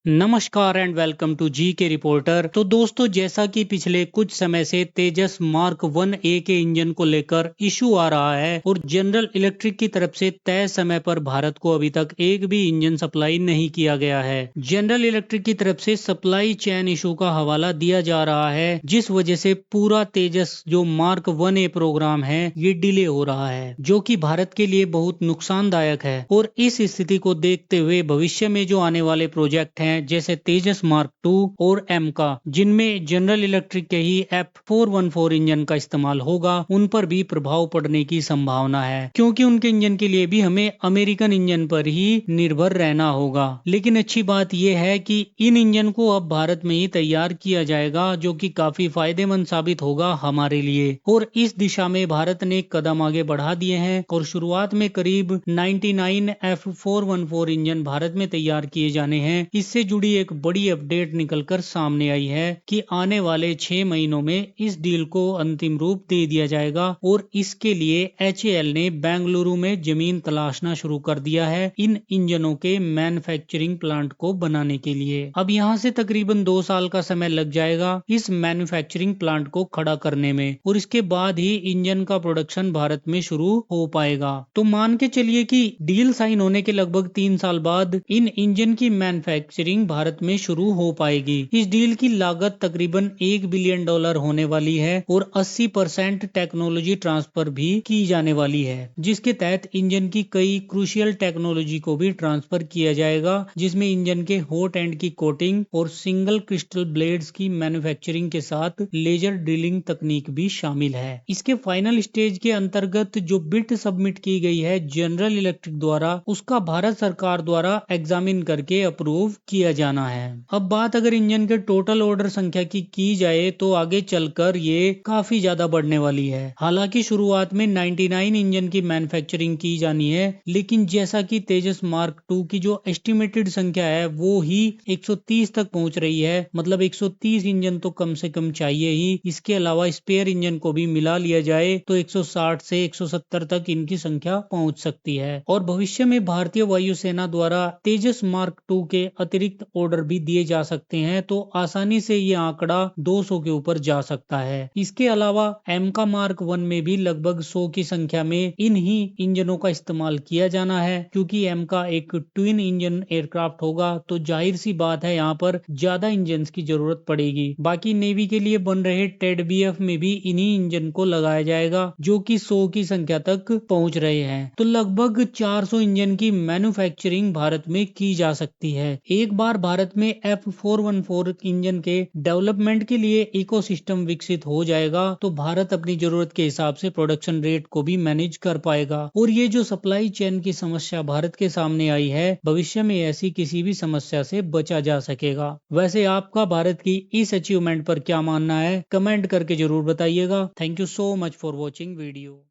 नमस्कार and welcome to जी के reporter. तो दोस्तों, जैसा कि पिछले कुछ समय से तेजस मार्क 1A के इंजन को लेकर इशू आ रहा है और जनरल इलेक्ट्रिक की तरफ से तय समय पर भारत को अभी तक एक भी इंजन सप्लाई नहीं किया गया है। जनरल इलेक्ट्रिक की तरफ से सप्लाई चेन इशू का हवाला दिया जा रहा है, जिस वजह से पूरा तेजस जो मार्क 1A प्रोग्राम है ये डिले हो रहा है, जो कि भारत के लिए बहुत नुकसानदायक है। और इस स्थिति को देखते हुए भविष्य में जो आने वाले प्रोजेक्ट हैं जैसे तेजस मार्क 2 और एम का, जिनमें जनरल इलेक्ट्रिक के ही F414 इंजन का इस्तेमाल होगा, उन पर भी प्रभाव पड़ने की संभावना है, क्योंकि उनके इंजन के लिए भी हमें अमेरिकन इंजन पर ही निर्भर रहना होगा। लेकिन अच्छी बात यह है कि इन इंजन को अब भारत में ही तैयार किया जाएगा, जो कि काफी फायदेमंद साबित होगा हमारे लिए। और इस दिशा में भारत ने कदम आगे बढ़ा दिए हैं और शुरुआत में करीब 99 F414 इंजन भारत में तैयार किए जाने हैं। इससे जुड़ी एक बड़ी अपडेट निकलकर सामने आई है कि आने वाले 6 महीनों में इस डील को अंतिम रूप दे दिया जाएगा और इसके लिए HAL ने बेंगलुरु में जमीन तलाशना शुरू कर दिया है इन इंजनों के मैन्युफैक्चरिंग प्लांट को बनाने के लिए। अब यहाँ से तकरीबन 2 साल का समय लग जाएगा इस मैन्युफैक्चरिंग प्लांट को खड़ा करने में, और इसके बाद ही इंजन का प्रोडक्शन भारत में शुरू हो पाएगा। तो मान के चलिए कि डील साइन होने के लगभग 3 साल बाद इन इंजन की मैन्युफैक्चरिंग भारत में शुरू हो पाएगी। इस डील की लागत तकरीबन $1 बिलियन होने वाली है और 80% टेक्नोलॉजी ट्रांसफर भी की जाने वाली है, जिसके तहत इंजन की कई क्रूशियल टेक्नोलॉजी को भी ट्रांसफर किया जाएगा, जिसमें इंजन के हॉट एंड की कोटिंग और सिंगल क्रिस्टल ब्लेड्स की मैन्युफैक्चरिंग के साथ लेजर ड्रिलिंग तकनीक भी शामिल है। इसके फाइनल स्टेज के अंतर्गत जो बिट सबमिट की गई है जनरल इलेक्ट्रिक द्वारा, उसका भारत सरकार द्वारा एग्जामिन करके अप्रूव किया जाना है। अब बात अगर इंजन के टोटल ऑर्डर संख्या की जाए तो आगे चलकर ये काफी ज्यादा बढ़ने वाली है। हालांकि शुरुआत में 99 इंजन की मैन्युफैक्चरिंग की जानी है, लेकिन जैसा कि तेजस मार्क 2 की जो एस्टिमेटेड संख्या है वो ही 130 तक पहुंच रही है। मतलब 130 इंजन तो कम से कम चाहिए ही। इसके अलावा स्पेयर इंजन को भी मिला लिया जाए तो 160 से 170 तक इनकी संख्या पहुंच सकती है। और भविष्य में भारतीय वायुसेना द्वारा तेजस मार्क 2 के अतिरिक्त ऑर्डर भी दिए जा सकते हैं, तो आसानी से ये आंकड़ा 200 के ऊपर जा सकता है। इसके अलावा एम का मार्क 1 में भी लगभग 100 की संख्या में इन ही इंजनों का इस्तेमाल किया जाना है, क्योंकि एम का एक ट्विन इंजन एयरक्राफ्ट होगा, तो जाहिर सी बात है यहाँ पर ज्यादा इंजन की जरूरत पड़ेगी। बाकी नेवी के लिए बन रहे TED-BF में भी इन्हीं इंजन को लगाया जाएगा, जो कि 100 की संख्या तक पहुंच रहे हैं। तो लगभग 400 इंजन की मैन्युफैक्चरिंग भारत में की जा सकती है। एक बार भारत में F414 इंजन के डेवलपमेंट के लिए इकोसिस्टम विकसित हो जाएगा तो भारत अपनी जरूरत के हिसाब से प्रोडक्शन रेट को भी मैनेज कर पाएगा। और ये जो सप्लाई चेन की समस्या भारत के सामने आई है, भविष्य में ऐसी किसी भी समस्या से बचा जा सकेगा। वैसे आपका भारत की इस अचीवमेंट पर क्या मानना है, कमेंट करके जरूर बताइएगा। Thank you so much for watching video.